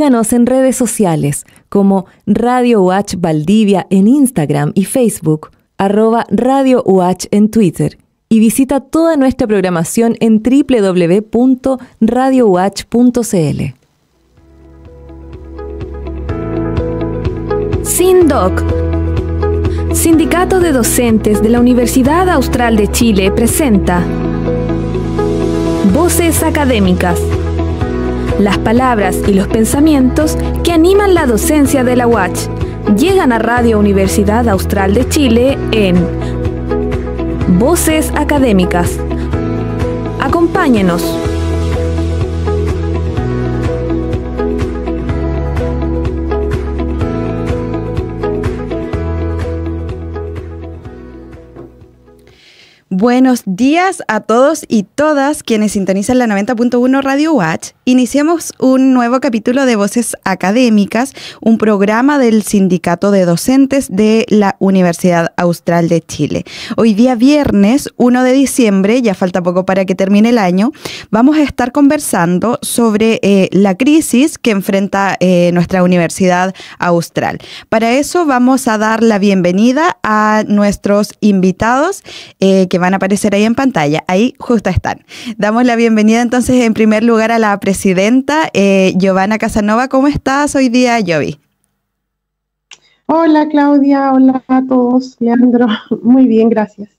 Síganos en redes sociales como Radio UH Valdivia en Instagram y Facebook, @Radio UH en Twitter, y visita toda nuestra programación en www.radiouh.cl. SINDOC, Sindicato de Docentes de la Universidad Austral de Chile, presenta Voces Académicas. Las palabras y los pensamientos que animan la docencia de la UH llegan a Radio Universidad Austral de Chile en Voces Académicas. Acompáñenos. Buenos días a todos y todas quienes sintonizan la 90.1 Radio UH. Iniciamos un nuevo capítulo de Voces Académicas, un programa del Sindicato de Docentes de la Universidad Austral de Chile. Hoy día viernes 1 de diciembre, ya falta poco para que termine el año, vamos a estar conversando sobre la crisis que enfrenta nuestra Universidad Austral. Para eso vamos a dar la bienvenida a nuestros invitados que van a aparecer ahí en pantalla. Ahí justo están. Damos la bienvenida entonces en primer lugar a la presidenta Giovanna Casanova. ¿Cómo estás hoy día, Jovi? Hola Claudia, hola a todos. Leandro, muy bien, gracias.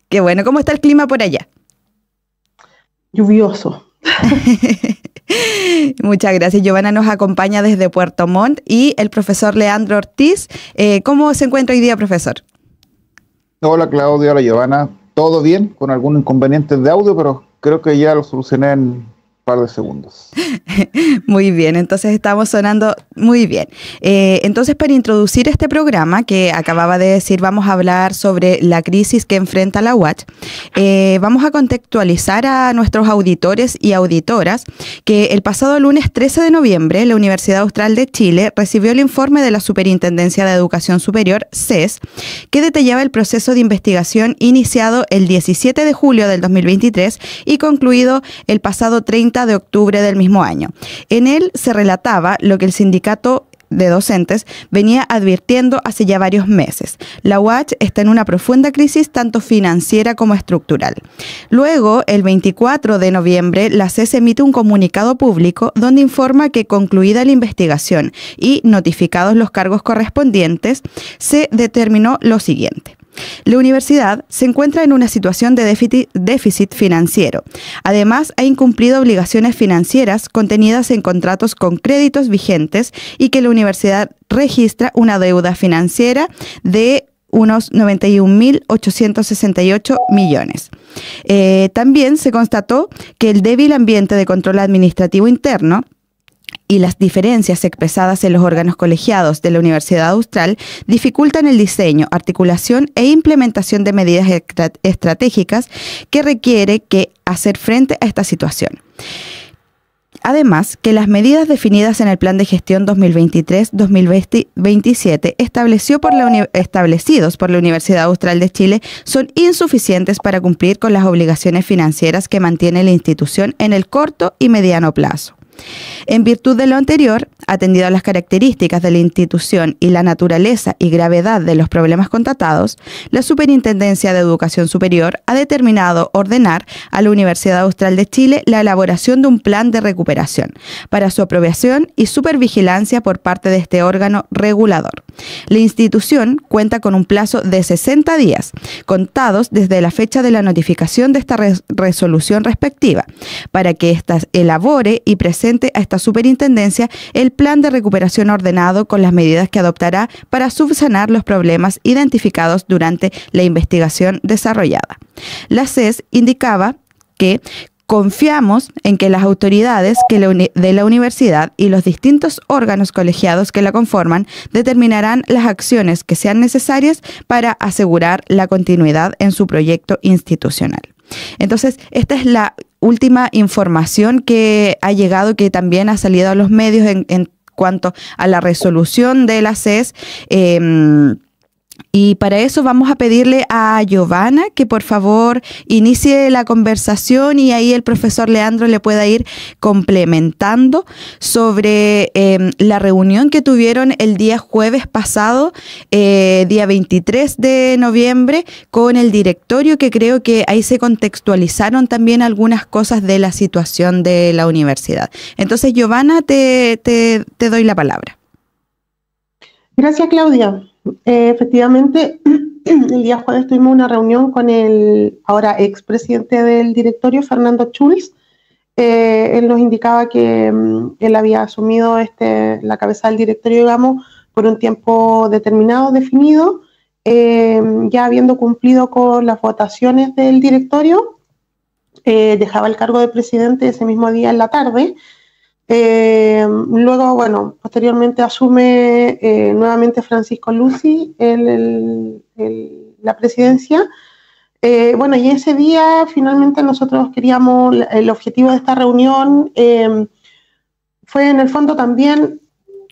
Qué bueno. ¿Cómo está el clima por allá? Lluvioso. Muchas gracias. Giovanna nos acompaña desde Puerto Montt y el profesor Leandro Ortiz. ¿Cómo se encuentra hoy día, profesor? Hola Claudia, hola Giovanna. Todo bien, con algunos inconvenientes de audio, pero creo que ya lo solucioné en un par de segundos. Muy bien, entonces estamos sonando muy bien. Entonces, para introducir este programa que acababa de decir, vamos a hablar sobre la crisis que enfrenta la UH. Vamos a contextualizar a nuestros auditores y auditoras que el pasado lunes 13 de noviembre la Universidad Austral de Chile recibió el informe de la Superintendencia de Educación Superior, SES, que detallaba el proceso de investigación iniciado el 17 de julio del 2023 y concluido el pasado 30 de octubre del mismo año. En él se relataba lo que el sindicato de docentes venía advirtiendo hace ya varios meses. La UH está en una profunda crisis tanto financiera como estructural. Luego, el 24 de noviembre, la SES emite un comunicado público donde informa que concluida la investigación y notificados los cargos correspondientes, se determinó lo siguiente. La universidad se encuentra en una situación de déficit financiero. Además, ha incumplido obligaciones financieras contenidas en contratos con créditos vigentes y que la universidad registra una deuda financiera de unos 91.868 millones. También se constató que el débil ambiente de control administrativo interno y las diferencias expresadas en los órganos colegiados de la Universidad Austral dificultan el diseño, articulación e implementación de medidas estratégicas que requiere hacer frente a esta situación. Además, que las medidas definidas en el Plan de Gestión 2023-2027 establecidos por la Universidad Austral de Chile son insuficientes para cumplir con las obligaciones financieras que mantiene la institución en el corto y mediano plazo. En virtud de lo anterior, atendido a las características de la institución y la naturaleza y gravedad de los problemas constatados, la Superintendencia de Educación Superior ha determinado ordenar a la Universidad Austral de Chile la elaboración de un plan de recuperación para su aprobación y supervigilancia por parte de este órgano regulador. La institución cuenta con un plazo de 60 días, contados desde la fecha de la notificación de esta resolución respectiva, para que ésta elabore y presente a esta superintendencia el plan de recuperación ordenado con las medidas que adoptará para subsanar los problemas identificados durante la investigación desarrollada. La SES indicaba que confiamos en que las autoridades de la universidad y los distintos órganos colegiados que la conforman determinarán las acciones que sean necesarias para asegurar la continuidad en su proyecto institucional. Entonces, esta es la última información que ha llegado, que también ha salido a los medios en cuanto a la resolución de la SES. Y para eso vamos a pedirle a Giovanna que por favor inicie la conversación y ahí el profesor Leandro le pueda ir complementando sobre la reunión que tuvieron el día jueves pasado, día 23 de noviembre, con el directorio, que creo que ahí se contextualizaron también algunas cosas de la situación de la universidad. Entonces, Giovanna, te doy la palabra. Gracias, Claudia. Efectivamente, el día jueves tuvimos una reunión con el ahora expresidente del directorio, Fernando Schulz. Él nos indicaba que él había asumido la cabeza del directorio, digamos, por un tiempo determinado, definido, ya habiendo cumplido con las votaciones del directorio, dejaba el cargo de presidente ese mismo día en la tarde. Luego, bueno, posteriormente asume nuevamente Francisco Luzi la presidencia. Bueno, y ese día finalmente nosotros queríamos, el objetivo de esta reunión fue en el fondo también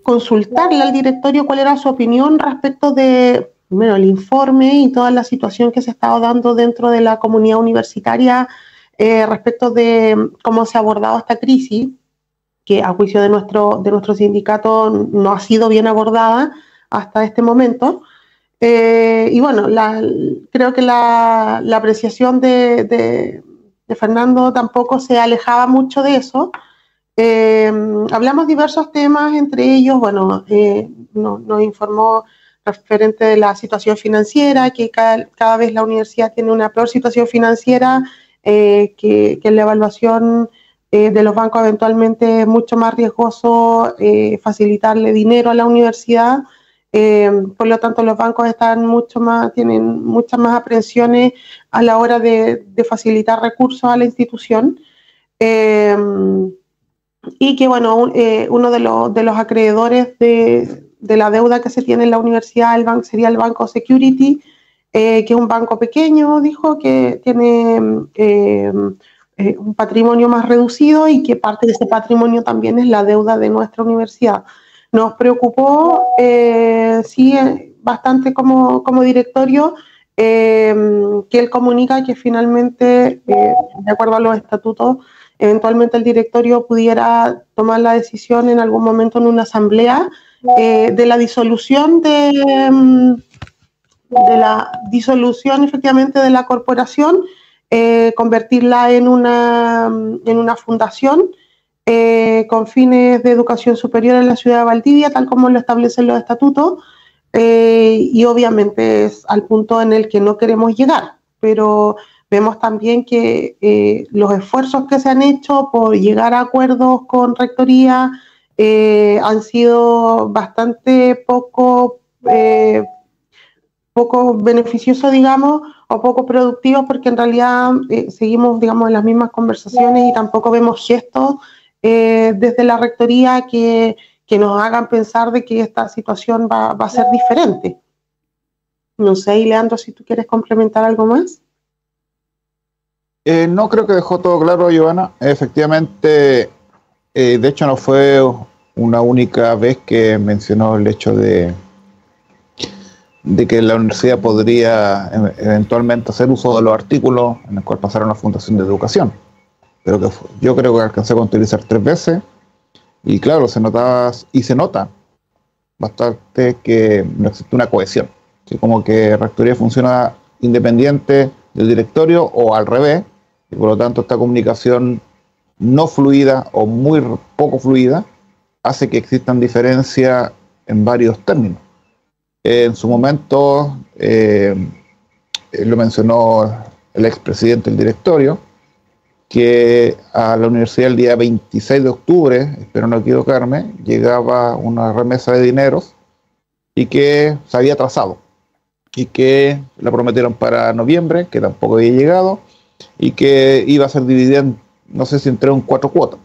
consultarle al directorio cuál era su opinión respecto de, primero, el informe y toda la situación que se estaba dando dentro de la comunidad universitaria respecto de cómo se ha abordado esta crisis, que a juicio de nuestro sindicato no ha sido bien abordada hasta este momento. Y bueno, creo que la apreciación de Fernando tampoco se alejaba mucho de eso. Hablamos diversos temas, entre ellos, bueno, nos informó referente de la situación financiera, que cada vez la universidad tiene una peor situación financiera, que la evaluación de los bancos eventualmente es mucho más riesgoso facilitarle dinero a la universidad. Por lo tanto, los bancos tienen muchas más aprensiones a la hora de facilitar recursos a la institución. Y que, bueno, uno de los acreedores de la deuda que se tiene en la universidad sería el Banco Security, que es un banco pequeño, dijo, que tiene un patrimonio más reducido y que parte de ese patrimonio también es la deuda de nuestra universidad. Nos preocupó, sí, bastante como directorio, que él comunica que finalmente, de acuerdo a los estatutos, eventualmente el directorio pudiera tomar la decisión en algún momento en una asamblea de la disolución efectivamente de la corporación, convertirla en una fundación con fines de educación superior en la ciudad de Valdivia, tal como lo establecen los estatutos, y obviamente es al punto en el que no queremos llegar, pero vemos también que los esfuerzos que se han hecho por llegar a acuerdos con rectoría han sido bastante poco beneficiosos, digamos, o poco productivos, porque en realidad seguimos, digamos, en las mismas conversaciones y tampoco vemos gestos desde la rectoría que nos hagan pensar de que esta situación va a ser diferente. No sé, y Leandro, si tú quieres complementar algo más. No, creo que dejó todo claro, Giovanna. Efectivamente, de hecho no fue una única vez que mencionó el hecho de que la universidad podría eventualmente hacer uso de los artículos en el cual pasaron a la Fundación de Educación. Pero yo creo que alcancé a utilizar 3 veces y claro, se notaba y se nota bastante que no existe una cohesión. ¿Sí? Como que rectoría funciona independiente del directorio o al revés, y por lo tanto esta comunicación no fluida o muy poco fluida hace que existan diferencias en varios términos. En su momento, lo mencionó el expresidente del directorio, que a la universidad el día 26 de octubre, espero no equivocarme, llegaba una remesa de dineros y que se había atrasado y que la prometieron para noviembre, que tampoco había llegado, y que iba a ser dividida, no sé si entre 3 o 4 cuotas.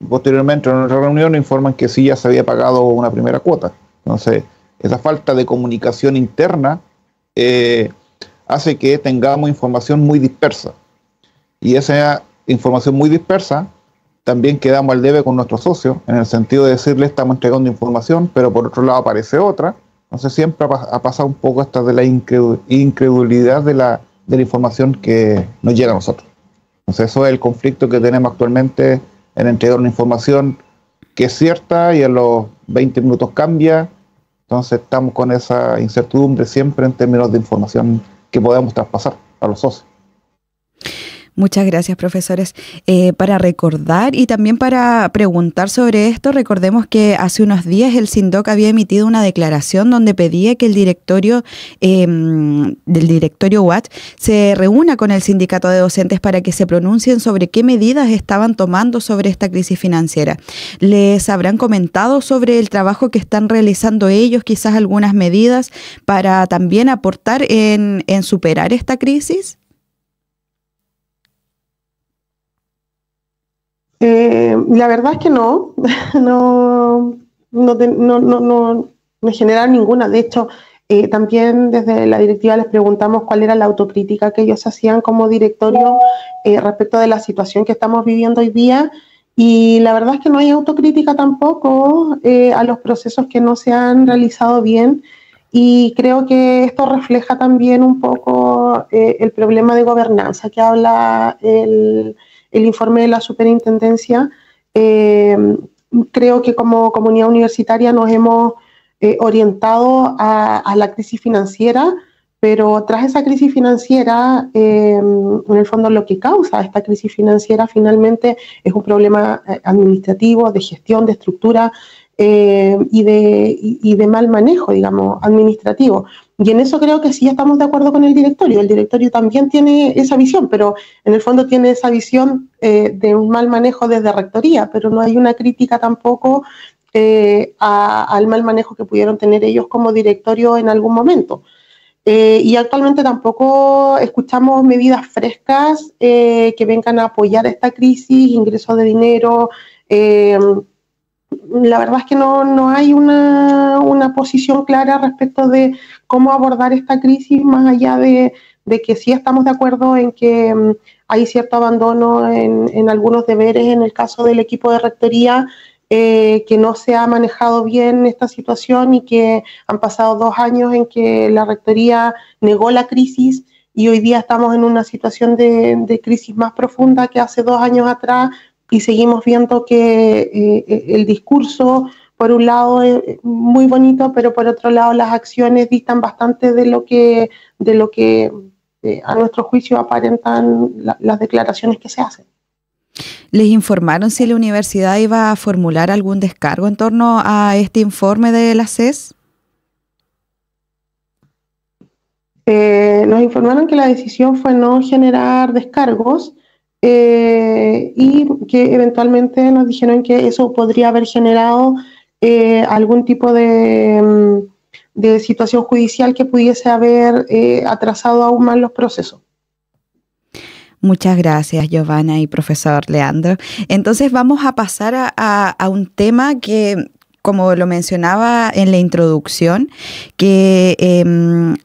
Posteriormente en otra reunión informan que sí ya se había pagado una primera cuota. Entonces, esa falta de comunicación interna hace que tengamos información muy dispersa. Y esa información muy dispersa también quedamos al debe con nuestros socios, en el sentido de decirle estamos entregando información, pero por otro lado aparece otra. Entonces siempre ha pasado un poco esta de la incredulidad de la información que nos llega a nosotros. Entonces eso es el conflicto que tenemos actualmente en entregar una información que es cierta y a los 20 minutos cambia. Entonces estamos con esa incertidumbre siempre en términos de información que podemos traspasar a los socios. Muchas gracias, profesores. Para recordar y también para preguntar sobre esto, recordemos que hace unos días el SINDOC había emitido una declaración donde pedía que el directorio del directorio UACH se reúna con el sindicato de docentes para que se pronuncien sobre qué medidas estaban tomando sobre esta crisis financiera. ¿Les habrán comentado sobre el trabajo que están realizando ellos, quizás algunas medidas para también aportar en superar esta crisis? La verdad es que no me generaron ninguna. De hecho, también desde la directiva les preguntamos cuál era la autocrítica que ellos hacían como directorio respecto de la situación que estamos viviendo hoy día, y la verdad es que no hay autocrítica tampoco a los procesos que no se han realizado bien, y creo que esto refleja también un poco el problema de gobernanza que habla el informe de la superintendencia. Creo que como comunidad universitaria nos hemos orientado a la crisis financiera, pero tras esa crisis financiera, en el fondo lo que causa esta crisis financiera finalmente es un problema administrativo, de gestión, de estructura y de mal manejo, digamos, administrativo. Y en eso creo que sí estamos de acuerdo con el directorio. El directorio también tiene esa visión, pero en el fondo tiene esa visión de un mal manejo desde rectoría, pero no hay una crítica tampoco al mal manejo que pudieron tener ellos como directorio en algún momento. Y actualmente tampoco escuchamos medidas frescas que vengan a apoyar esta crisis, ingresos de dinero. La verdad es que no hay una posición clara respecto de cómo abordar esta crisis, más allá de que sí estamos de acuerdo en que hay cierto abandono en algunos deberes en el caso del equipo de rectoría, que no se ha manejado bien esta situación y que han pasado 2 años en que la rectoría negó la crisis, y hoy día estamos en una situación de crisis más profunda que hace 2 años atrás. Y seguimos viendo que el discurso, por un lado, es muy bonito, pero por otro lado las acciones distan bastante de lo que a nuestro juicio aparentan las declaraciones que se hacen. ¿Les informaron si la universidad iba a formular algún descargo en torno a este informe de la CES? Nos informaron que la decisión fue no generar descargos, y que eventualmente nos dijeron que eso podría haber generado algún tipo de situación judicial que pudiese haber atrasado aún más los procesos. Muchas gracias, Giovanna y profesor Leandro. Entonces vamos a pasar a un tema que, como lo mencionaba en la introducción, que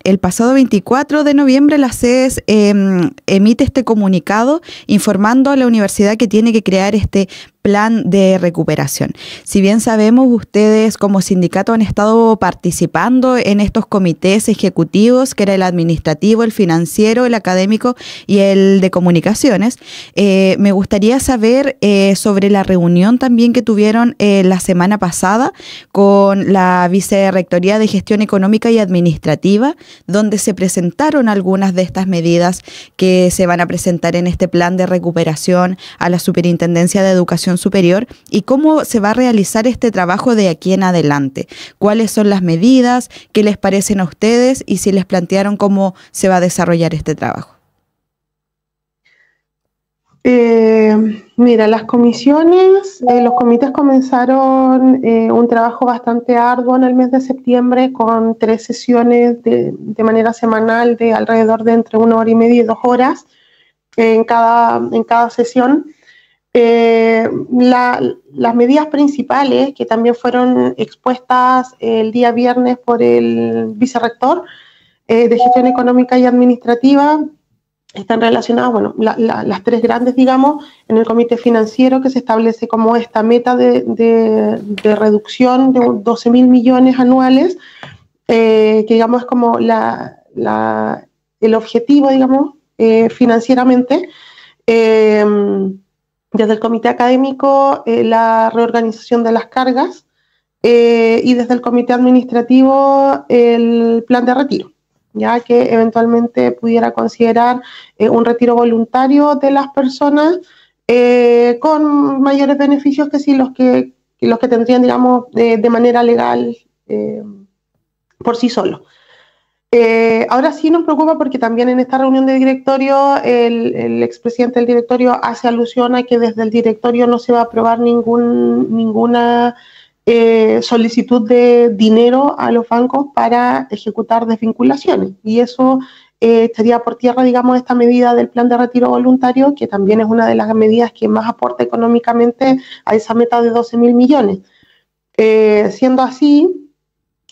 el pasado 24 de noviembre la CES emite este comunicado informando a la universidad que tiene que crear este plan de recuperación. Si bien sabemos, ustedes como sindicato han estado participando en estos comités ejecutivos, que era el administrativo, el financiero, el académico y el de comunicaciones, me gustaría saber sobre la reunión también que tuvieron la semana pasada con la Vicerrectoría de Gestión Económica y Administrativa, donde se presentaron algunas de estas medidas que se van a presentar en este plan de recuperación a la Superintendencia de Educación Superior, y cómo se va a realizar este trabajo de aquí en adelante. ¿Cuáles son las medidas? ¿Qué les parecen a ustedes? Y si les plantearon cómo se va a desarrollar este trabajo. Mira, las comisiones, los comités comenzaron un trabajo bastante arduo en el mes de septiembre con 3 sesiones de manera semanal de alrededor de entre 1 hora y media y 2 horas en cada sesión. Las medidas principales, que también fueron expuestas el día viernes por el vicerrector de Gestión Económica y Administrativa, están relacionadas, bueno, las 3 grandes, digamos, en el comité financiero, que se establece como esta meta de reducción de 12.000 millones anuales que digamos es como el objetivo, digamos, financieramente. Desde el comité académico, la reorganización de las cargas, y desde el comité administrativo el plan de retiro, ya que eventualmente pudiera considerar un retiro voluntario de las personas con mayores beneficios que si los que tendrían, digamos, de manera legal por sí solos. Ahora sí nos preocupa porque también en esta reunión de directorio el expresidente del directorio hace alusión a que desde el directorio no se va a aprobar ninguna solicitud de dinero a los bancos para ejecutar desvinculaciones, y eso estaría por tierra, digamos, esta medida del plan de retiro voluntario, que también es una de las medidas que más aporta económicamente a esa meta de 12.000 millones. Siendo así,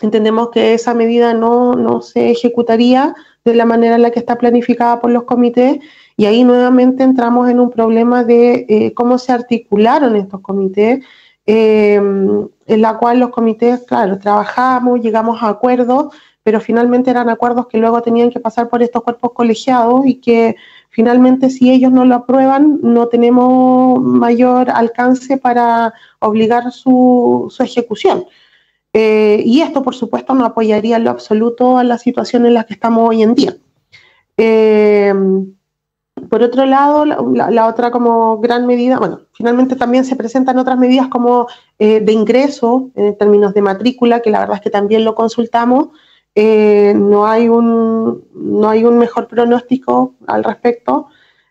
entendemos que esa medida no se ejecutaría de la manera en la que está planificada por los comités, y ahí nuevamente entramos en un problema de cómo se articularon estos comités, en la cual los comités, claro, trabajamos, llegamos a acuerdos, pero finalmente eran acuerdos que luego tenían que pasar por estos cuerpos colegiados y que finalmente si ellos no lo aprueban no tenemos mayor alcance para obligar su ejecución. Y esto, por supuesto, no apoyaría en lo absoluto a la situación en la que estamos hoy en día. Por otro lado, la otra como gran medida, bueno, finalmente también se presentan otras medidas como de ingreso en términos de matrícula, que la verdad es que también lo consultamos. No hay un mejor pronóstico al respecto.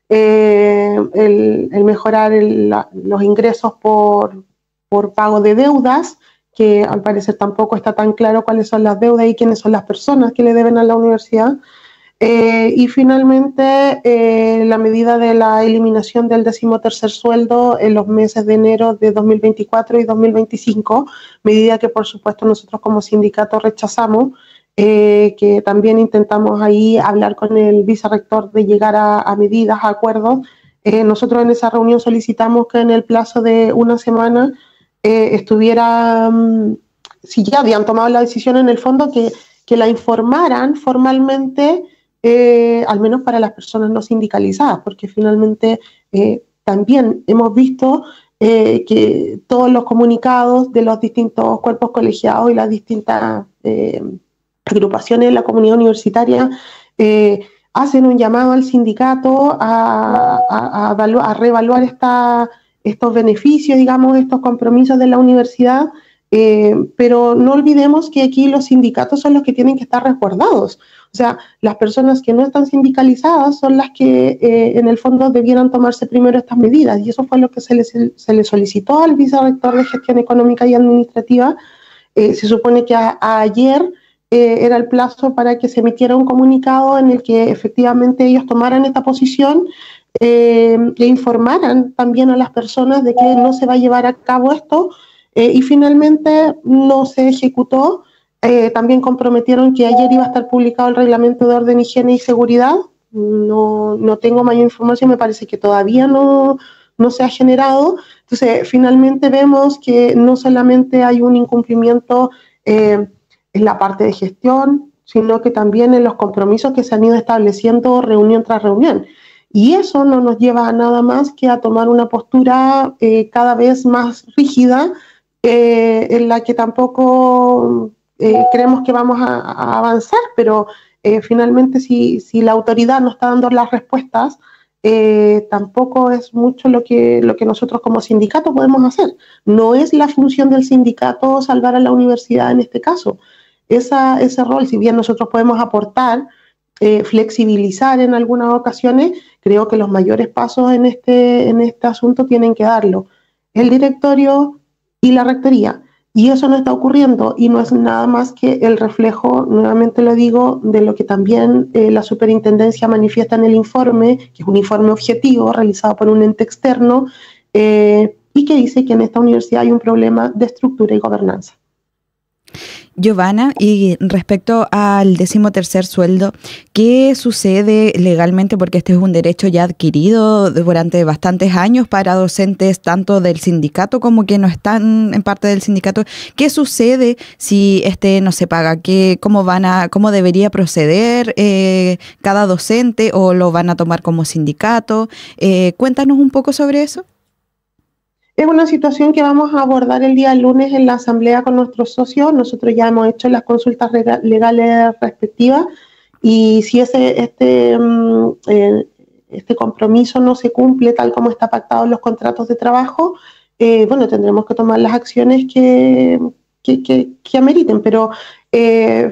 El mejorar los ingresos por pago de deudas, que al parecer tampoco está tan claro cuáles son las deudas y quiénes son las personas que le deben a la universidad. Y finalmente la medida de la eliminación del 13º sueldo en los meses de enero de 2024 y 2025, medida que por supuesto nosotros como sindicato rechazamos, que también intentamos ahí hablar con el vicerrector de llegar a medidas, a acuerdos. Nosotros en esa reunión solicitamos que en el plazo de una semana estuviera, si ya habían tomado la decisión en el fondo, que la informaran formalmente, al menos para las personas no sindicalizadas, porque finalmente también hemos visto que todos los comunicados de los distintos cuerpos colegiados y las distintas agrupaciones de la comunidad universitaria hacen un llamado al sindicato a reevaluar estos beneficios, digamos, estos compromisos de la universidad, pero no olvidemos que aquí los sindicatos son los que tienen que estar resguardados. O sea, las personas que no están sindicalizadas son las que en el fondo debieran tomarse primero estas medidas, y eso fue lo que se le solicitó al vicerrector de Gestión Económica y Administrativa. Se supone que ayer era el plazo para que se emitiera un comunicado en el que efectivamente ellos tomaran esta posición, e informaran también a las personas de que no se va a llevar a cabo esto, y finalmente no se ejecutó. También comprometieron que ayer iba a estar publicado el reglamento de orden, higiene y seguridad. No tengo mayor información, me parece que todavía no se ha generado. Entonces, finalmente vemos que no solamente hay un incumplimiento en la parte de gestión, sino que también en los compromisos que se han ido estableciendo reunión tras reunión. Y eso no nos lleva a nada más que a tomar una postura cada vez más rígida, en la que tampoco creemos que vamos a avanzar, pero finalmente si la autoridad no está dando las respuestas, tampoco es mucho lo que nosotros como sindicato podemos hacer. No es la función del sindicato salvar a la universidad en este caso. Ese rol, si bien nosotros podemos aportar, flexibilizar en algunas ocasiones, creo que los mayores pasos en este asunto tienen que darlo el directorio y la rectoría. Y eso no está ocurriendo, y no es nada más que el reflejo, nuevamente lo digo, de lo que también la superintendencia manifiesta en el informe, que es un informe objetivo realizado por un ente externo, y que dice que en esta universidad hay un problema de estructura y gobernanza. Giovanna, y respecto al 13º sueldo, ¿qué sucede legalmente? Porque este es un derecho ya adquirido durante bastantes años para docentes tanto del sindicato como que no están en parte del sindicato. ¿Qué sucede si no se paga? ¿Cómo debería proceder cada docente, o lo van a tomar como sindicato? Cuéntanos un poco sobre eso. Es una situación que vamos a abordar el día lunes en la asamblea con nuestros socios. Nosotros ya hemos hecho las consultas legales respectivas, y si este compromiso no se cumple tal como está pactado en los contratos de trabajo, tendremos que tomar las acciones que ameriten, pero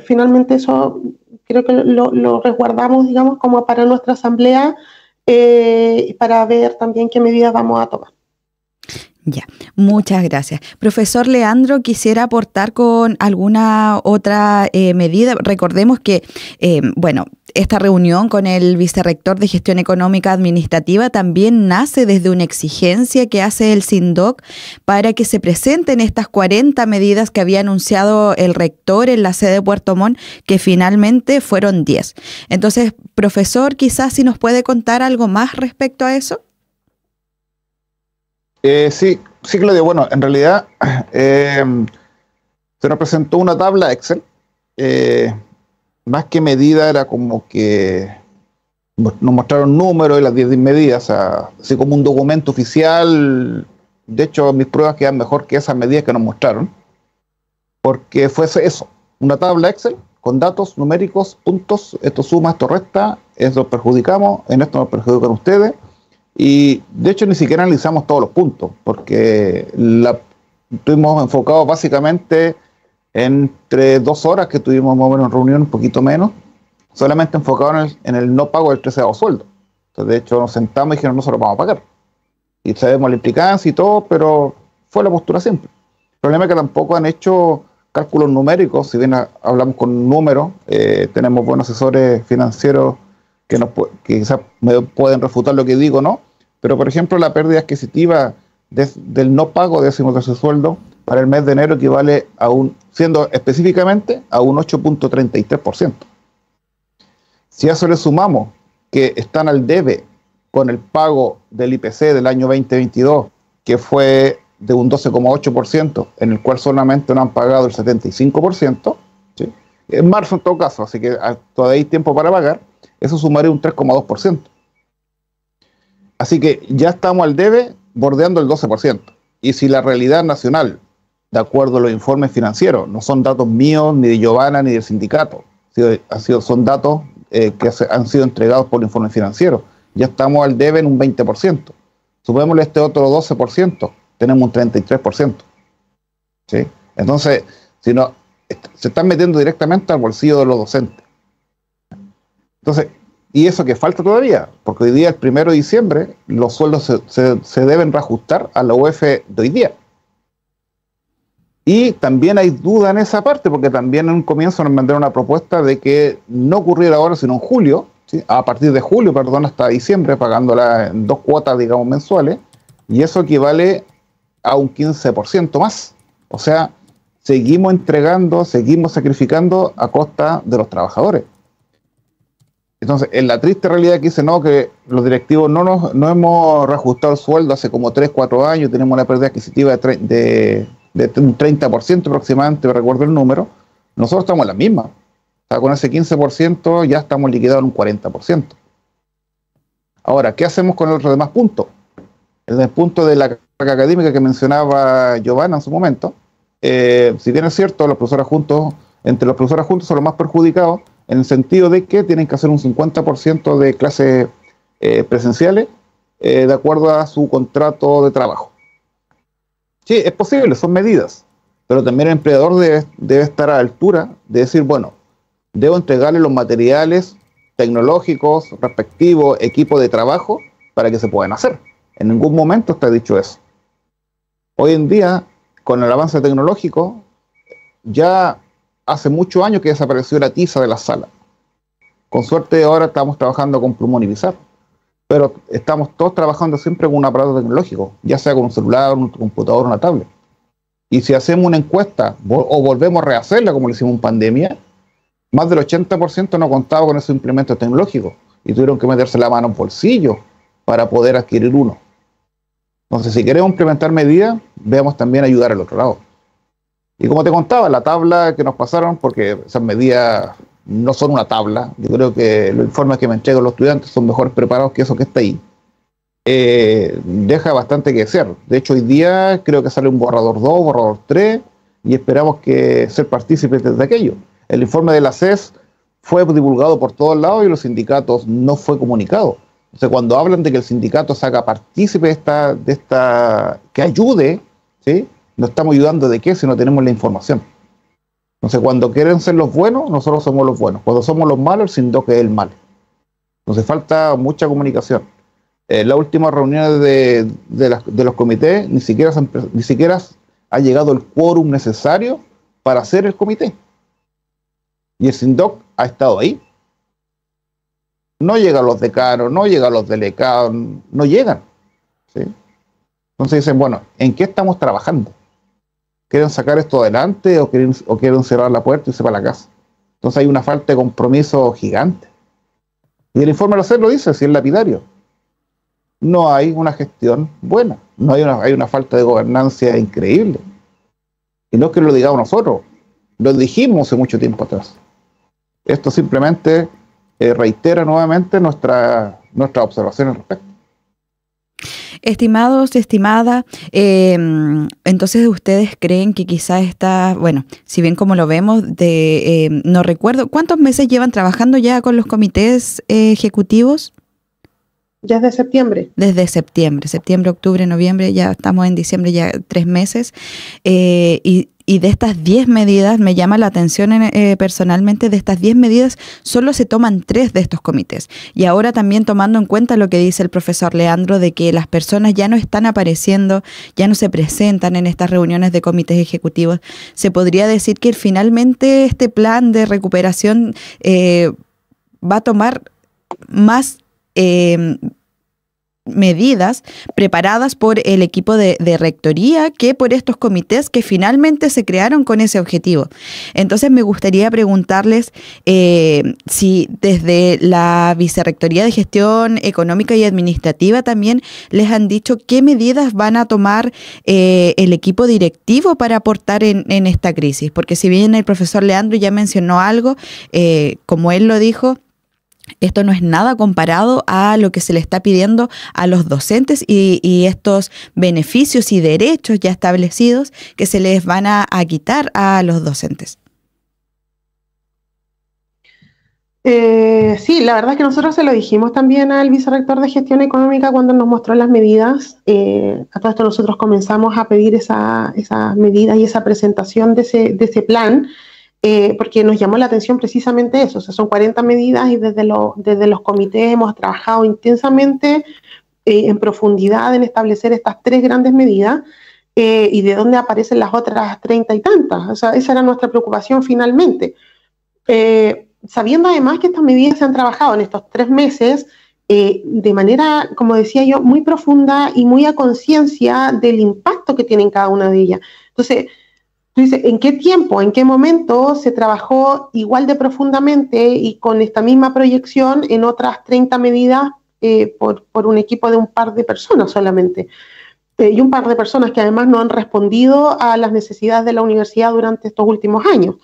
finalmente eso creo que lo resguardamos, digamos, como para nuestra asamblea, para ver también qué medidas vamos a tomar. Ya, muchas gracias. Profesor Leandro, quisiera aportar con alguna otra medida. Recordemos que, esta reunión con el vicerrector de Gestión Económica Administrativa también nace desde una exigencia que hace el SINDOC para que se presenten estas 40 medidas que había anunciado el rector en la sede de Puerto Montt, que finalmente fueron 10. Entonces, profesor, quizás si nos puede contar algo más respecto a eso. Sí, Claudia. Bueno, en realidad se nos presentó una tabla Excel. Más que medida, era como que nos mostraron números y las 10 medidas, así como un documento oficial. De hecho, mis pruebas quedan mejor que esas medidas que nos mostraron, porque fuese eso, una tabla Excel con datos numéricos, puntos, esto suma, esto resta, esto perjudicamos, en esto nos perjudican ustedes. Y de hecho ni siquiera analizamos todos los puntos, porque estuvimos enfocados básicamente entre 2 horas que tuvimos más o menos en reunión, un poquito menos, solamente enfocados en el no pago del 13º sueldo. Entonces, de hecho, nos sentamos y dijeron, no se lo vamos a pagar. Y sabemos la implicancia y todo, pero fue la postura siempre. El problema es que tampoco han hecho cálculos numéricos. Si bien hablamos con números, tenemos buenos asesores financieros que quizás me pueden refutar lo que digo, ¿no? Pero, por ejemplo, la pérdida adquisitiva del no pago de 13º sueldo para el mes de enero equivale siendo específicamente a un 8.33%. Si a eso le sumamos que están al debe con el pago del IPC del año 2022, que fue de un 12,8%, en el cual solamente no han pagado el 75%, ¿sí? En marzo en todo caso, así que todavía hay tiempo para pagar, eso sumaría un 3,2%. Así que ya estamos al debe bordeando el 12%. Y si la realidad nacional, de acuerdo a los informes financieros, no son datos míos, ni de Giovanna, ni del sindicato, son datos que han sido entregados por el informe financiero, ya estamos al debe en un 20%. Sumémosle este otro 12%, tenemos un 33%. ¿Sí? Entonces, se están metiendo directamente al bolsillo de los docentes. Entonces, y eso que falta todavía, porque hoy día, el 1 de diciembre, los sueldos se deben reajustar a la UF de hoy día. Y también hay duda en esa parte, porque también en un comienzo nos mandaron una propuesta de que no ocurriera ahora, sino en julio, ¿sí? A partir de julio, hasta diciembre, pagándola en 2 cuotas, digamos, mensuales, y eso equivale a un 15% más. O sea, seguimos entregando, seguimos sacrificando a costa de los trabajadores. Entonces, en la triste realidad que dice, no, que los directivos no hemos reajustado el sueldo hace como 3, 4 años, tenemos una pérdida adquisitiva de un 30% aproximadamente, recuerdo el número, nosotros estamos en la misma. O sea, con ese 15% ya estamos liquidados en un 40%. Ahora, ¿qué hacemos con los demás puntos? El punto de la carga académica que mencionaba Giovanna en su momento, si bien es cierto, entre los profesores adjuntos son los más perjudicados, en el sentido de que tienen que hacer un 50% de clases presenciales de acuerdo a su contrato de trabajo. Sí, es posible, son medidas, pero también el empleador debe estar a la altura de decir, bueno, debo entregarle los materiales tecnológicos respectivos, equipos de trabajo, para que se puedan hacer. En ningún momento está dicho eso. Hoy en día, con el avance tecnológico, ya hace muchos años que desapareció la tiza de la sala. Con suerte ahora estamos trabajando con plumón y pizarra, pero estamos todos trabajando siempre con un aparato tecnológico, ya sea con un celular, un computador, una tablet. Y si hacemos una encuesta o volvemos a rehacerla como lo hicimos en pandemia, más del 80% no contaba con esos implementos tecnológicos y tuvieron que meterse la mano en bolsillo para poder adquirir uno. Entonces, si queremos implementar medidas, veamos también ayudar al otro lado. Y como te contaba, la tabla que nos pasaron, porque esas medidas no son una tabla, yo creo que los informes que me entregan los estudiantes son mejores preparados que eso que está ahí. Deja bastante que desear. De hecho, hoy día creo que sale un borrador 2, borrador 3, y esperamos que ser partícipes de aquello. El informe de la CES fue divulgado por todos lados y los sindicatos no fue comunicado. O sea, cuando hablan de que el sindicato se haga partícipe de esta, que ayude, ¿sí? No estamos ayudando de qué si no tenemos la información. Entonces, cuando quieren ser los buenos, nosotros somos los buenos. Cuando somos los malos, el sindicato es el malo. Entonces, falta mucha comunicación. Las últimas reuniones de los comités ni siquiera ha llegado el quórum necesario para hacer el comité. Y el SINDOC ha estado ahí. No llegan los decanos, no llegan los delegados, no llegan, ¿sí? Entonces dicen, bueno, ¿en qué estamos trabajando? ¿Quieren sacar esto adelante o quieren cerrar la puerta y irse para la casa? Entonces hay una falta de compromiso gigante. Y el informe de la CES lo dice, si es lapidario. No hay una gestión buena, hay una falta de gobernancia increíble. Y no es que lo digamos nosotros, lo dijimos hace mucho tiempo atrás. Esto simplemente reitera nuevamente nuestra observación al respecto. Estimados, estimada, entonces ustedes creen que quizá está, bueno, si bien como lo vemos, no recuerdo, ¿cuántos meses llevan trabajando ya con los comités ejecutivos? Ya desde septiembre. Desde septiembre, octubre, noviembre, ya estamos en diciembre, ya 3 meses. Y de estas 10 medidas, me llama la atención personalmente, de estas 10 medidas, solo se toman 3 de estos comités. Y ahora también tomando en cuenta lo que dice el profesor Leandro, de que las personas ya no están apareciendo, ya no se presentan en estas reuniones de comités ejecutivos, se podría decir que finalmente este plan de recuperación va a tomar más medidas preparadas por el equipo de rectoría que por estos comités que finalmente se crearon con ese objetivo. Entonces me gustaría preguntarles si desde la Vicerrectoría de Gestión Económica y Administrativa también les han dicho qué medidas van a tomar el equipo directivo para aportar en esta crisis, porque si bien el profesor Leandro ya mencionó algo, como él lo dijo, esto no es nada comparado a lo que se le está pidiendo a los docentes y estos beneficios y derechos ya establecidos que se les van a quitar a los docentes. Sí, la verdad es que nosotros se lo dijimos también al vicerrector de Gestión Económica cuando nos mostró las medidas. A todo esto nosotros comenzamos a pedir esas medidas y esa presentación de ese plan. Porque nos llamó la atención precisamente eso, o sea, son 40 medidas y desde los comités hemos trabajado intensamente en profundidad en establecer estas 3 grandes medidas y de dónde aparecen las otras 30 y tantas, o sea, esa era nuestra preocupación finalmente. Sabiendo además que estas medidas se han trabajado en estos 3 meses de manera, como decía yo, muy profunda y muy a conciencia del impacto que tienen cada una de ellas. Entonces, tú dices, ¿en qué tiempo, en qué momento se trabajó igual de profundamente y con esta misma proyección en otras 30 medidas por un equipo de un par de personas solamente? Y un par de personas que además no han respondido a las necesidades de la universidad durante estos últimos años.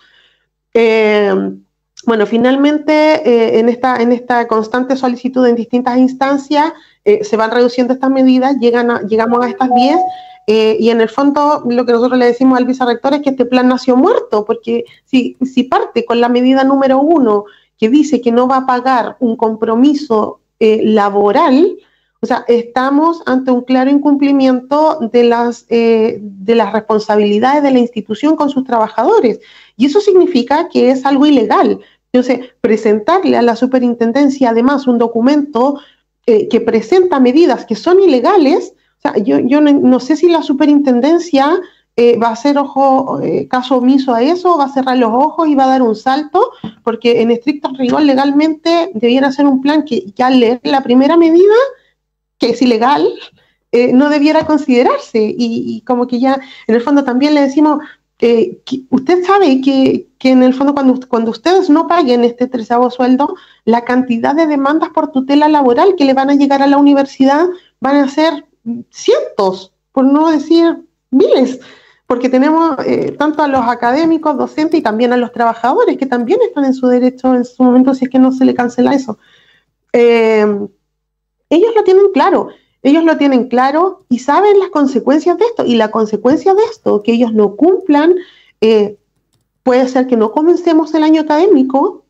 Bueno, finalmente en esta constante solicitud en distintas instancias se van reduciendo estas medidas, llegamos a estas 10. Y en el fondo lo que nosotros le decimos al vicerrector es que este plan nació muerto, porque si parte con la medida número 1 que dice que no va a pagar un compromiso laboral, o sea, estamos ante un claro incumplimiento de las responsabilidades de la institución con sus trabajadores. Y eso significa que es algo ilegal. Entonces, presentarle a la superintendencia además un documento que presenta medidas que son ilegales. O sea, yo no sé si la superintendencia va a hacer caso omiso a eso, va a cerrar los ojos y va a dar un salto, porque en estricto rigor legalmente debiera ser un plan que ya lee la primera medida, que es ilegal, no debiera considerarse. Y como que ya, en el fondo también le decimos, que usted sabe que en el fondo cuando ustedes no paguen este 13º sueldo, la cantidad de demandas por tutela laboral que le van a llegar a la universidad van a ser cientos, por no decir miles, porque tenemos tanto a los académicos, docentes y también a los trabajadores que también están en su derecho en su momento si es que no se le cancela eso. Ellos lo tienen claro. Ellos lo tienen claro y saben las consecuencias de esto. Y la consecuencia de esto, que ellos no cumplan, puede ser que no comencemos el año académico,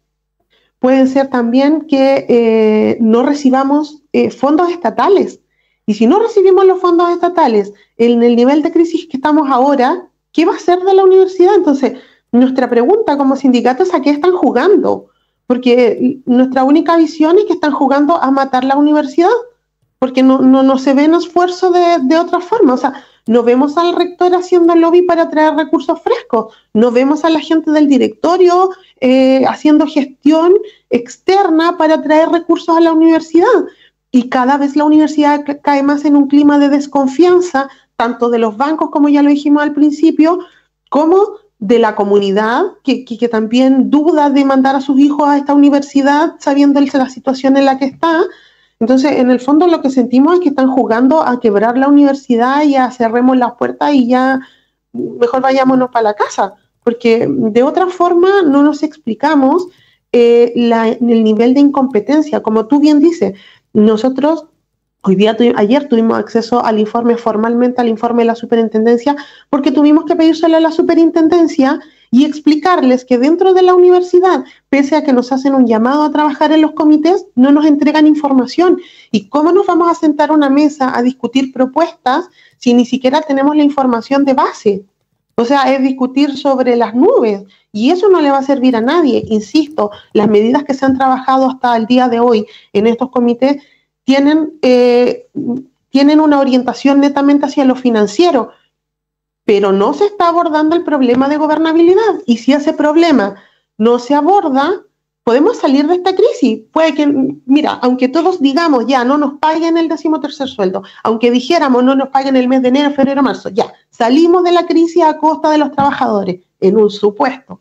puede ser también que no recibamos fondos estatales. Y si no recibimos los fondos estatales en el nivel de crisis que estamos ahora, ¿qué va a ser de la universidad? Entonces, nuestra pregunta como sindicato es a qué están jugando. Porque nuestra única visión es que están jugando a matar la universidad. Porque no se ven esfuerzos de otra forma. O sea, no vemos al rector haciendo lobby para traer recursos frescos, no vemos a la gente del directorio haciendo gestión externa para traer recursos a la universidad. Y cada vez la universidad cae más en un clima de desconfianza, tanto de los bancos, como ya lo dijimos al principio, como de la comunidad, que también duda de mandar a sus hijos a esta universidad sabiendo la situación en la que está. Entonces, en el fondo lo que sentimos es que están jugando a quebrar la universidad y a cerremos las puertas y ya mejor vayámonos para la casa, porque de otra forma no nos explicamos el nivel de incompetencia. Como tú bien dices, nosotros ayer tuvimos acceso al informe, formalmente al informe de la superintendencia, porque tuvimos que pedírselo a la superintendencia y explicarles que dentro de la universidad, pese a que nos hacen un llamado a trabajar en los comités, no nos entregan información. ¿Y cómo nos vamos a sentar a una mesa a discutir propuestas si ni siquiera tenemos la información de base? O sea, es discutir sobre las nubes y eso no le va a servir a nadie. Insisto, las medidas que se han trabajado hasta el día de hoy en estos comités tienen una orientación netamente hacia lo financiero, pero no se está abordando el problema de gobernabilidad. Y si ese problema no se aborda, podemos salir de esta crisis. Puede que, mira, aunque todos digamos ya no nos paguen el 13º sueldo, aunque dijéramos no nos paguen el mes de enero, febrero, marzo, ya, salimos de la crisis a costa de los trabajadores, en un supuesto.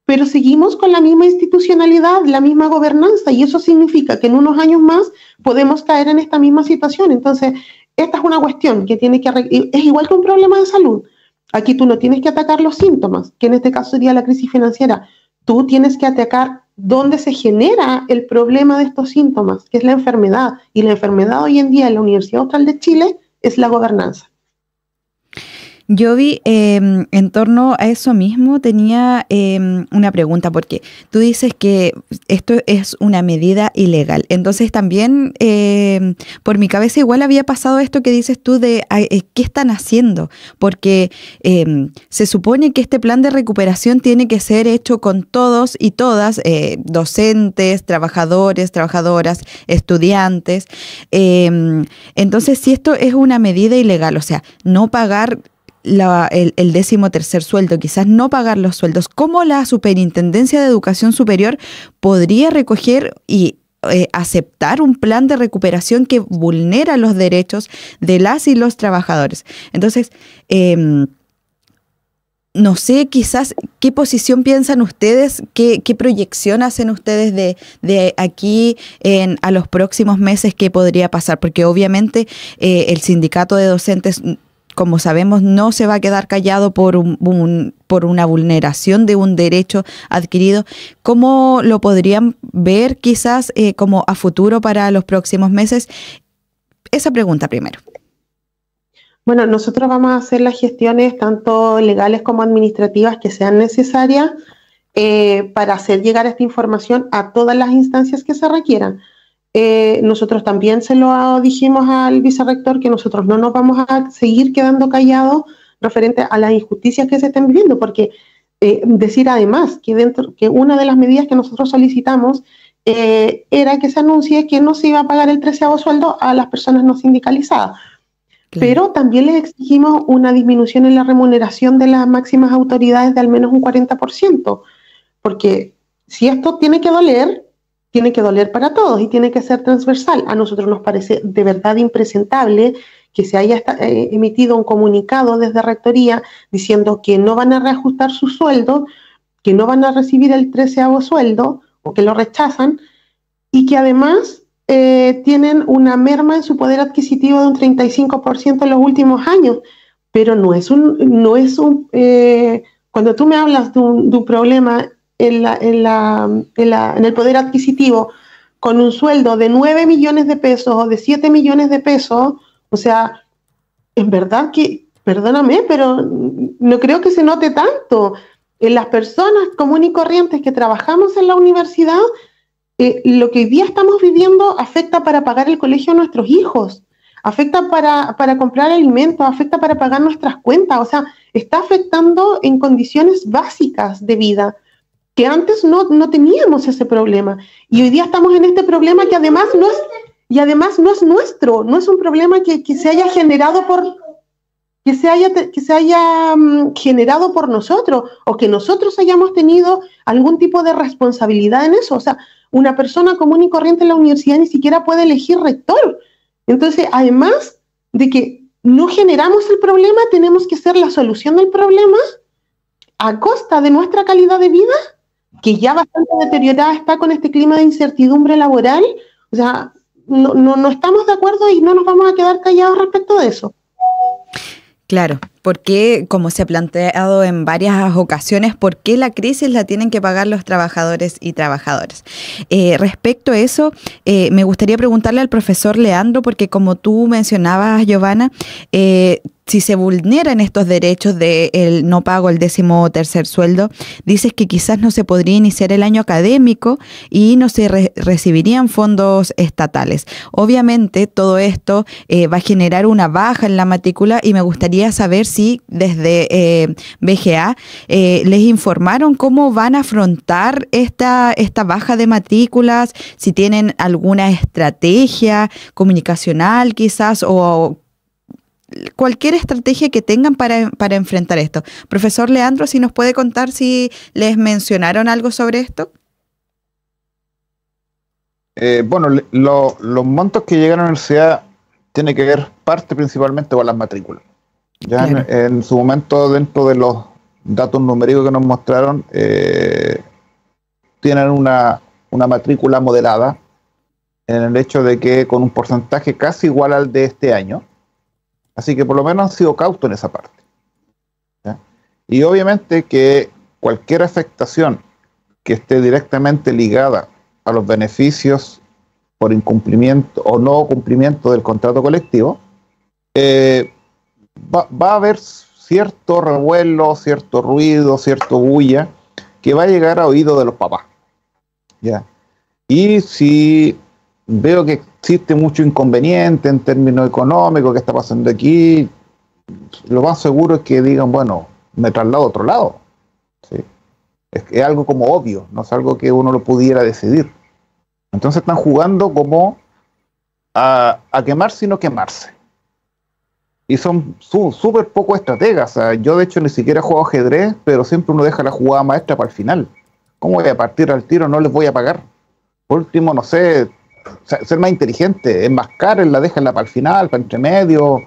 Pero seguimos con la misma institucionalidad, la misma gobernanza, y eso significa que en unos años más podemos caer en esta misma situación. Entonces, esta es una cuestión que tiene que es igual que un problema de salud. Aquí tú no tienes que atacar los síntomas, que en este caso sería la crisis financiera. Tú tienes que atacar dónde se genera el problema de estos síntomas, que es la enfermedad. Y la enfermedad hoy en día en la Universidad Austral de Chile es la gobernanza. Yo vi en torno a eso mismo, tenía una pregunta, porque tú dices que esto es una medida ilegal. Entonces también por mi cabeza igual había pasado esto que dices tú de ¿qué están haciendo? Porque se supone que este plan de recuperación tiene que ser hecho con todos y todas, docentes, trabajadores, trabajadoras, estudiantes. Entonces, si esto es una medida ilegal, o sea, no pagar el 13º sueldo, quizás no pagar los sueldos, ¿cómo la Superintendencia de Educación Superior podría recoger y aceptar un plan de recuperación que vulnera los derechos de las y los trabajadores? Entonces, no sé, quizás, ¿qué posición piensan ustedes? ¿Qué proyección hacen ustedes de aquí a los próximos meses? ¿Qué podría pasar? Porque obviamente el sindicato de docentes, como sabemos, no se va a quedar callado por una vulneración de un derecho adquirido. ¿Cómo lo podrían ver quizás como a futuro para los próximos meses? Esa pregunta primero. Bueno, nosotros vamos a hacer las gestiones tanto legales como administrativas que sean necesarias para hacer llegar esta información a todas las instancias que se requieran. Nosotros también se lo dijimos al vicerrector que nosotros no nos vamos a seguir quedando callados referente a las injusticias que se están viviendo, porque decir además que una de las medidas que nosotros solicitamos era que se anuncie que no se iba a pagar el 13º sueldo a las personas no sindicalizadas. Claro. Pero también les exigimos una disminución en la remuneración de las máximas autoridades de al menos un 40%, porque si esto tiene que doler para todos y tiene que ser transversal. A nosotros nos parece de verdad impresentable que se haya emitido un comunicado desde Rectoría diciendo que no van a reajustar su sueldo, que no van a recibir el 13º sueldo o que lo rechazan, y que además tienen una merma en su poder adquisitivo de un 35% en los últimos años. Pero cuando tú me hablas de un problema en el poder adquisitivo con un sueldo de 9 millones de pesos o de 7 millones de pesos, o sea, en verdad que, perdóname, pero no creo que se note tanto. En las personas comunes y corrientes que trabajamos en la universidad, lo que hoy día estamos viviendo afecta para pagar el colegio a nuestros hijos, afecta para comprar alimentos, afecta para pagar nuestras cuentas, o sea, está afectando en condiciones básicas de vida, que antes no teníamos ese problema. Y hoy día estamos en este problema que además no es nuestro, no es un problema que se haya generado generado por nosotros, o que nosotros hayamos tenido algún tipo de responsabilidad en eso. O sea, una persona común y corriente en la universidad ni siquiera puede elegir rector. Entonces, además de que no generamos el problema, tenemos que ser la solución del problema a costa de nuestra calidad de vida, que ya bastante deteriorada está con este clima de incertidumbre laboral. O sea, no estamos de acuerdo y no nos vamos a quedar callados respecto de eso. Claro, porque, como se ha planteado en varias ocasiones, ¿por qué la crisis la tienen que pagar los trabajadores y trabajadoras? Respecto a eso, me gustaría preguntarle al profesor Leandro, porque como tú mencionabas, Giovanna, si se vulneran estos derechos del no pago el 13º sueldo, dices que quizás no se podría iniciar el año académico y no se recibirían fondos estatales. Obviamente todo esto va a generar una baja en la matrícula, y me gustaría saber si desde BGA les informaron cómo van a afrontar esta baja de matrículas, si tienen alguna estrategia comunicacional quizás, o cualquier estrategia que tengan para enfrentar esto. Profesor Leandro, si nos puede contar si les mencionaron algo sobre esto. Bueno, los montos que llegan a la universidad tienen que ver parte principalmente con las matrículas. Ya claro. En su momento, dentro de los datos numéricos que nos mostraron, tienen una matrícula moderada, en el hecho de que con un porcentaje casi igual al de este año. Así que por lo menos han sido cautos en esa parte, ¿ya? Y obviamente que cualquier afectación que esté directamente ligada a los beneficios por incumplimiento o no cumplimiento del contrato colectivo, va a haber cierto revuelo, cierto ruido, cierto bulla que va a llegar a oídos de los papás, ¿ya? Y si veo que existe mucho inconveniente en términos económicos que está pasando aquí, lo más seguro es que digan, bueno, me traslado a otro lado, ¿sí? Es algo como obvio, no es algo que uno lo pudiera decidir. Entonces están jugando como a quemarse y no quemarse. Y son súper poco estrategas. O sea, yo de hecho ni siquiera juego ajedrez, pero siempre uno deja la jugada maestra para el final. ¿Cómo voy a partir al tiro? No les voy a pagar. Por último, no sé, ser más inteligente, enmascararla, déjenla para el final, para entre medio,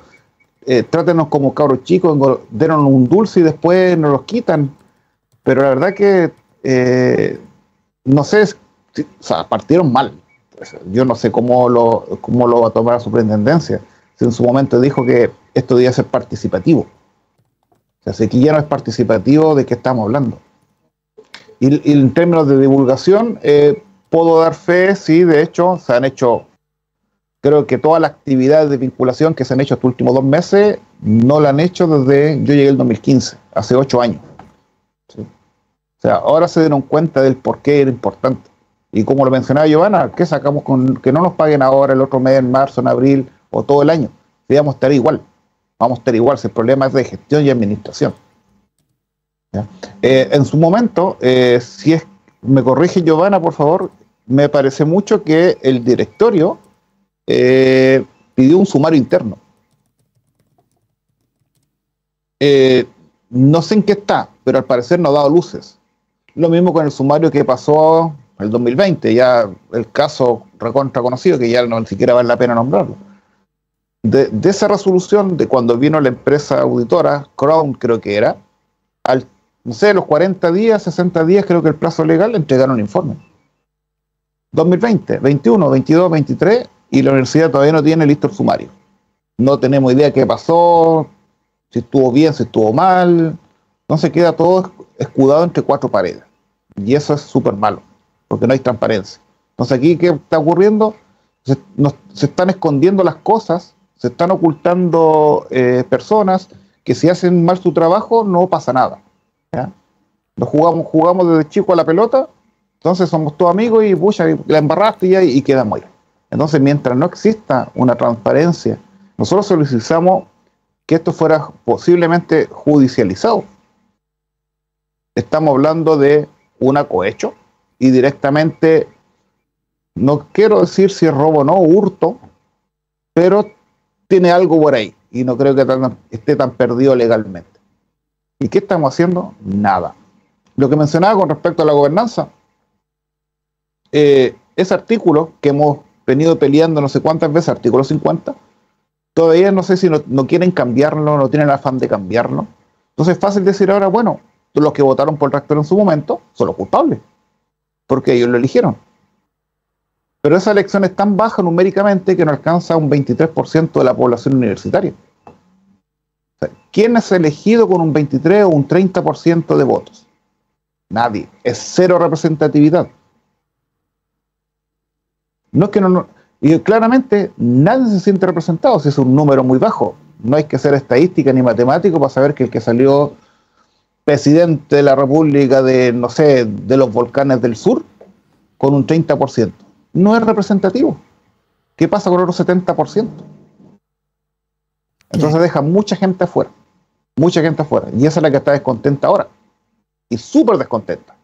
trátenos como cabros chicos, denos un dulce y después nos los quitan. Pero la verdad que no sé, o sea, partieron mal. Yo no sé cómo lo va a tomar la superintendencia. Si en su momento dijo que esto debía ser participativo. O sea, si aquí ya no es participativo, ¿de qué estamos hablando? Y en términos de divulgación, puedo dar fe, sí, de hecho, se han hecho, creo que todas las actividades de vinculación que se han hecho estos últimos 2 meses, no la han hecho desde, yo llegué en el 2015, hace 8 años. ¿Sí? O sea, ahora se dieron cuenta del por qué era importante. Y como lo mencionaba Giovanna, ¿qué sacamos con que no nos paguen ahora, el otro mes, en marzo, en abril, o todo el año? Si vamos a estar igual, si el problema es de gestión y administración. ¿Ya? En su momento, si es, me corrige Giovanna, por favor, me parece mucho que el directorio pidió un sumario interno. No sé en qué está, pero al parecer no ha dado luces. Lo mismo con el sumario que pasó el 2020, ya el caso recontra conocido, que ya no ni siquiera vale la pena nombrarlo. de esa resolución, de cuando vino la empresa auditora, Crown creo que era, no sé, los 40 días, 60 días, creo que el plazo legal, entregaron un informe. 2020, 21, 22, 23, y la universidad todavía no tiene listo el sumario. No tenemos idea qué pasó, si estuvo bien, si estuvo mal. Entonces queda todo escudado entre cuatro paredes. Y eso es súper malo, porque no hay transparencia. Entonces aquí, ¿qué está ocurriendo? Se están escondiendo las cosas, se están ocultando personas que si hacen mal su trabajo no pasa nada. ¿Ya? Jugamos desde chico a la pelota, entonces somos todos amigos y pucha, la embarraste y quedamos ahí. Entonces, mientras no exista una transparencia, nosotros solicitamos que esto fuera posiblemente judicializado. Estamos hablando de un acohecho y directamente, no quiero decir si es robo o no, hurto, pero tiene algo por ahí y no creo que esté tan perdido legalmente. ¿Y qué estamos haciendo? Nada. Lo que mencionaba con respecto a la gobernanza, ese artículo que hemos venido peleando no sé cuántas veces, artículo 50, todavía no sé si no quieren cambiarlo, no tienen afán de cambiarlo. Entonces es fácil decir ahora, bueno, los que votaron por el rector en su momento son los culpables, porque ellos lo eligieron. Pero esa elección es tan baja numéricamente que no alcanza un 23% de la población universitaria. O sea, ¿quién es elegido con un 23 o un 30% de votos? Nadie. Es cero representatividad. No es que y claramente nadie se siente representado si es un número muy bajo. No hay que ser estadística ni matemático para saber que el que salió presidente de la República de, no sé, de los volcanes del sur, con un 30%, no es representativo. ¿Qué pasa con el otro 70%? Entonces deja mucha gente afuera. Mucha gente afuera. Y esa es la que está descontenta ahora. Y súper descontenta.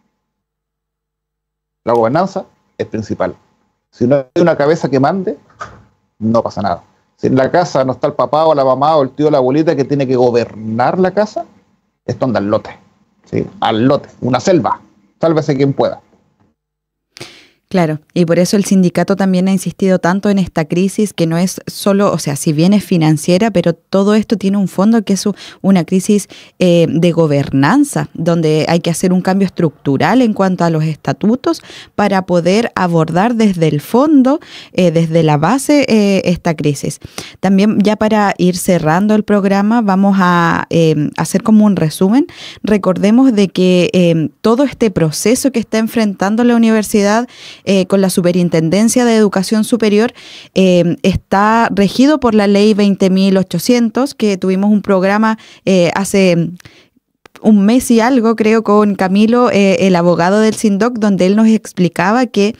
La gobernanza es principal. Si no hay una cabeza que mande, no pasa nada. Si en la casa no está el papá o la mamá o el tío o la abuelita que tiene que gobernar la casa, esto anda al lote. ¿Sí? Al lote. Una selva. Sálvese quien pueda. Claro, y por eso el sindicato también ha insistido tanto en esta crisis que no es solo, o sea, si bien es financiera, pero todo esto tiene un fondo que es una crisis de gobernanza, donde hay que hacer un cambio estructural en cuanto a los estatutos para poder abordar desde el fondo, desde la base, esta crisis. También ya para ir cerrando el programa vamos a hacer como un resumen. Recordemos de que todo este proceso que está enfrentando la universidad con la Superintendencia de Educación Superior está regido por la Ley 20.800, que tuvimos un programa hace un mes y algo, creo, con Camilo, el abogado del SINDOC, donde él nos explicaba que,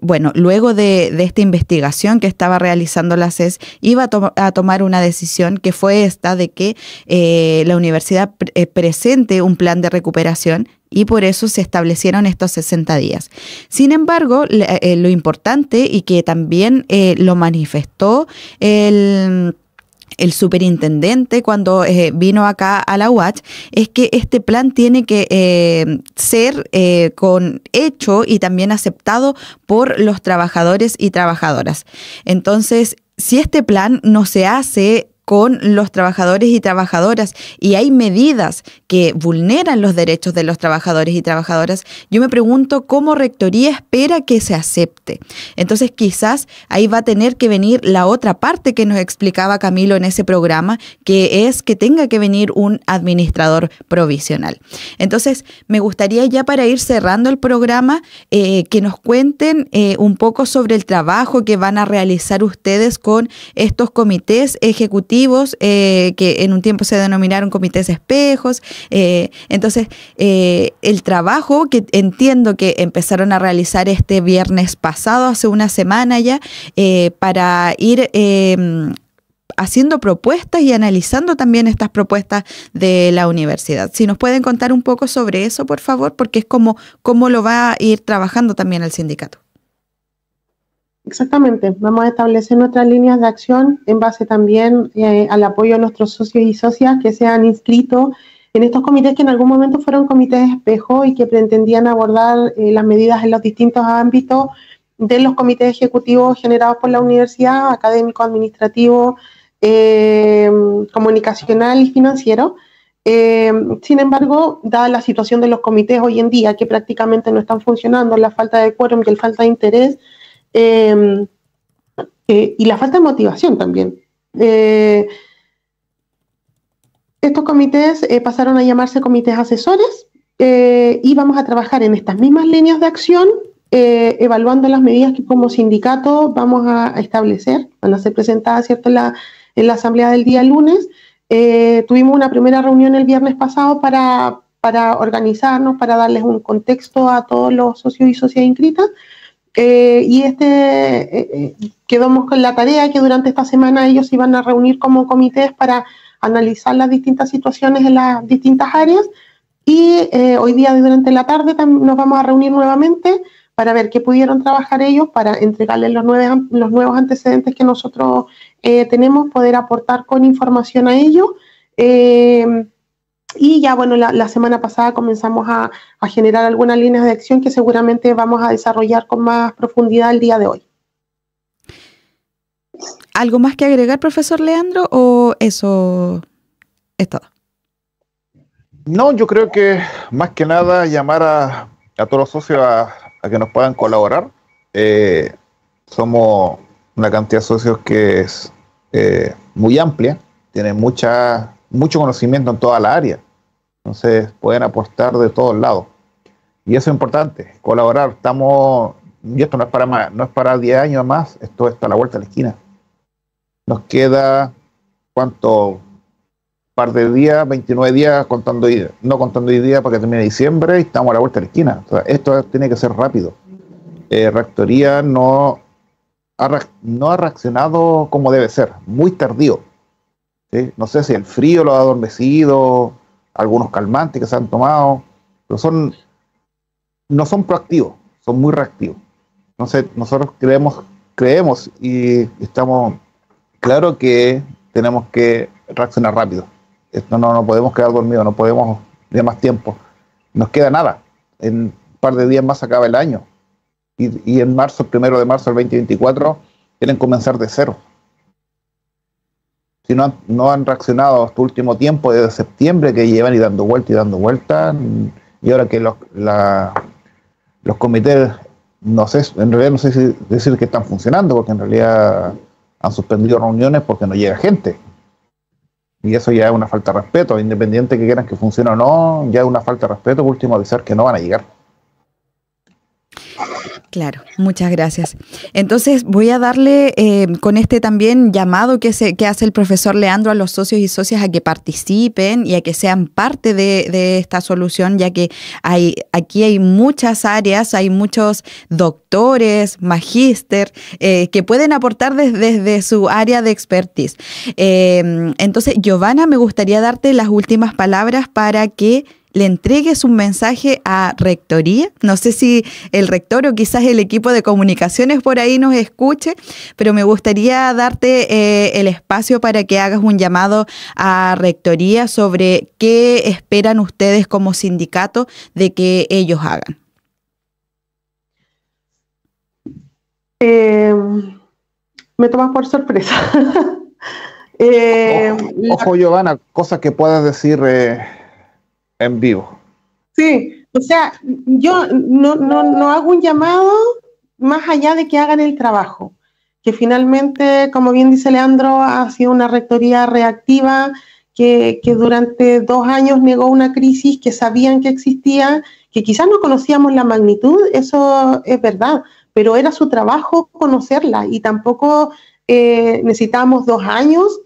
bueno, luego de esta investigación que estaba realizando la SES, iba a tomar una decisión que fue esta de que la universidad presente un plan de recuperación, y por eso se establecieron estos 60 días. Sin embargo, lo importante, y que también lo manifestó el superintendente cuando vino acá a la UACH, es que este plan tiene que ser hecho y también aceptado por los trabajadores y trabajadoras. Entonces, si este plan no se hace con los trabajadores y trabajadoras y hay medidas que vulneran los derechos de los trabajadores y trabajadoras, yo me pregunto cómo Rectoría espera que se acepte. Entonces quizás ahí va a tener que venir la otra parte que nos explicaba Camilo en ese programa, que es que tenga que venir un administrador provisional. Entonces me gustaría ya para ir cerrando el programa que nos cuenten un poco sobre el trabajo que van a realizar ustedes con estos comités ejecutivos que en un tiempo se denominaron comités espejos. Entonces, el trabajo que entiendo que empezaron a realizar este viernes pasado, hace una semana ya, para ir haciendo propuestas y analizando también estas propuestas de la universidad. Si nos pueden contar un poco sobre eso, por favor, porque es como cómo lo va a ir trabajando también el sindicato. Exactamente, vamos a establecer nuestras líneas de acción en base también al apoyo a nuestros socios y socias que se han inscrito en estos comités que en algún momento fueron comités espejo y que pretendían abordar las medidas en los distintos ámbitos de los comités ejecutivos generados por la universidad, académico, administrativo, comunicacional y financiero. Sin embargo, dada la situación de los comités hoy en día, que prácticamente no están funcionando, la falta de quórum y la falta de interés, y la falta de motivación también. Estos comités pasaron a llamarse comités asesores, y vamos a trabajar en estas mismas líneas de acción, evaluando las medidas que como sindicato vamos a establecer. Van a ser presentadas, ¿cierto?, en la asamblea del día lunes. Tuvimos una primera reunión el viernes pasado para organizarnos, para darles un contexto a todos los socios y socias inscritas, y quedamos con la tarea que durante esta semana ellos se iban a reunir como comités para analizar las distintas situaciones en las distintas áreas, y hoy día durante la tarde nos vamos a reunir nuevamente para ver qué pudieron trabajar ellos, para entregarles los nuevos antecedentes que nosotros tenemos, poder aportar con información a ellos. Y ya, bueno, la semana pasada comenzamos a generar algunas líneas de acción que seguramente vamos a desarrollar con más profundidad el día de hoy. ¿Algo más que agregar, profesor Leandro, o eso es todo? No, yo creo que más que nada llamar a todos los socios a que nos puedan colaborar. Somos una cantidad de socios que es muy amplia, tienen mucho conocimiento en toda la área, entonces pueden aportar de todos lados, y eso es importante, colaborar. Y esto no es para 10 años más, esto está a la vuelta de la esquina. Nos queda, ¿cuánto? Par de días, 29 días, no contando hoy día para que termine diciembre, y estamos a la vuelta de la esquina. O sea, esto tiene que ser rápido. Rectoría no ha reaccionado como debe ser, muy tardío, ¿sí? No sé si el frío lo ha adormecido, algunos calmantes que se han tomado, pero no son proactivos, son muy reactivos. Entonces nosotros creemos y estamos claros que tenemos que reaccionar rápido. Esto no podemos quedar dormidos, no podemos de más tiempo. Nos queda nada. En un par de días más acaba el año. Y en marzo, el 1 de marzo del 2024, quieren comenzar de cero. Si no han reaccionado hasta último tiempo, desde septiembre, que llevan y dando vuelta, y ahora que los comités, no sé, en realidad no sé si decir que están funcionando, porque en realidad han suspendido reuniones porque no llega gente. Y eso ya es una falta de respeto, independiente que quieran que funcione o no, ya es una falta de respeto, por último avisar que no van a llegar. Claro, muchas gracias. Entonces voy a darle con este también llamado que hace el profesor Leandro a los socios y socias a que participen y a que sean parte de esta solución, ya que aquí hay muchas áreas, hay muchos doctores, magíster, que pueden aportar desde su área de expertise. Entonces, Giovanna, me gustaría darte las últimas palabras para que le entregues un mensaje a Rectoría. No sé si el rector o quizás el equipo de comunicaciones por ahí nos escuche, pero me gustaría darte el espacio para que hagas un llamado a Rectoría sobre qué esperan ustedes como sindicato de que ellos hagan. Me tomas por sorpresa. Ojo, Giovanna, cosas que puedas decir en vivo. Sí, o sea, yo no hago un llamado más allá de que hagan el trabajo, que finalmente, como bien dice Leandro, ha sido una rectoría reactiva que durante 2 años negó una crisis que sabían que existía, que quizás no conocíamos la magnitud, eso es verdad, pero era su trabajo conocerla y tampoco necesitábamos 2 años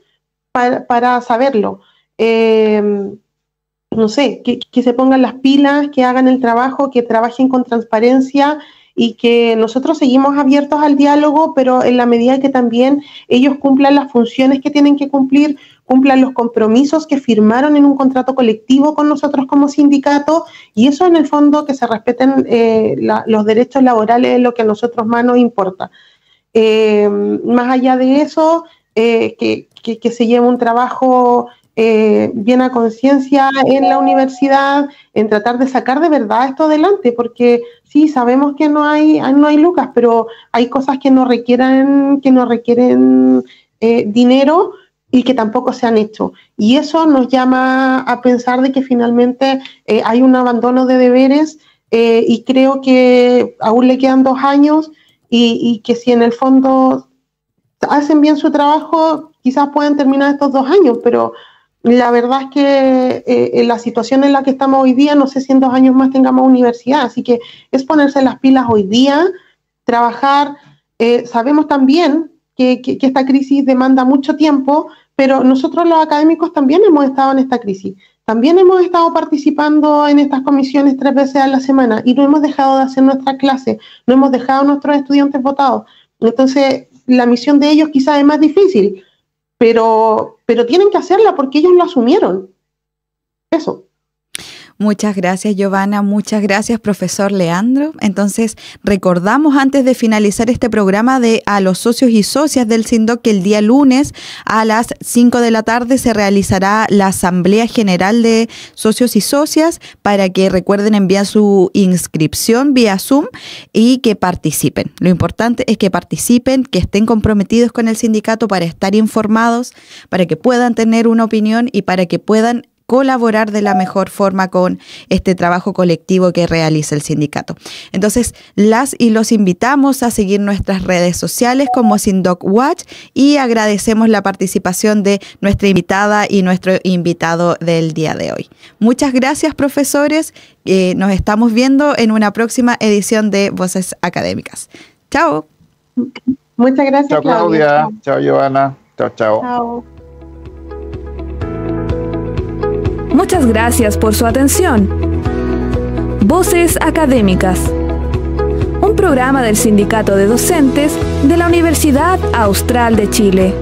para saberlo. No sé, que se pongan las pilas, que hagan el trabajo, que trabajen con transparencia y que nosotros seguimos abiertos al diálogo, pero en la medida que también ellos cumplan las funciones que tienen que cumplir, cumplan los compromisos que firmaron en un contrato colectivo con nosotros como sindicato, y eso en el fondo, que se respeten los derechos laborales, es lo que a nosotros más nos importa. Más allá de eso, que se lleve un trabajo bien a conciencia en la universidad, en tratar de sacar de verdad esto adelante, porque sí, sabemos que no hay lucas, pero hay cosas que no requieren dinero, y que tampoco se han hecho. Y eso nos llama a pensar de que finalmente hay un abandono de deberes y creo que aún le quedan 2 años y que si en el fondo hacen bien su trabajo, quizás puedan terminar estos 2 años, pero la verdad es que en la situación en la que estamos hoy día, no sé si en 2 años más tengamos universidad, así que es ponerse las pilas hoy día, trabajar. Sabemos también que esta crisis demanda mucho tiempo, pero nosotros los académicos también hemos estado en esta crisis, también hemos estado participando en estas comisiones 3 veces a la semana y no hemos dejado de hacer nuestra clase, no hemos dejado a nuestros estudiantes votados. Entonces, la misión de ellos quizás es más difícil, pero tienen que hacerla porque ellos lo asumieron. Eso. Muchas gracias, Giovanna. Muchas gracias, profesor Leandro. Entonces, recordamos antes de finalizar este programa a los socios y socias del SINDOC que el día lunes a las 5 de la tarde se realizará la Asamblea General de Socios y Socias para que recuerden enviar su inscripción vía Zoom y que participen. Lo importante es que participen, que estén comprometidos con el sindicato para estar informados, para que puedan tener una opinión y para que puedan colaborar de la mejor forma con este trabajo colectivo que realiza el sindicato. Entonces, las y los invitamos a seguir nuestras redes sociales como SINDOC Watch y agradecemos la participación de nuestra invitada y nuestro invitado del día de hoy. Muchas gracias, profesores. Nos estamos viendo en una próxima edición de Voces Académicas. Chao. Muchas gracias, Chao, Claudia. Chao, Giovanna. Chao, chao. Chao. Muchas gracias por su atención. Voces Académicas, un programa del Sindicato de Docentes de la Universidad Austral de Chile.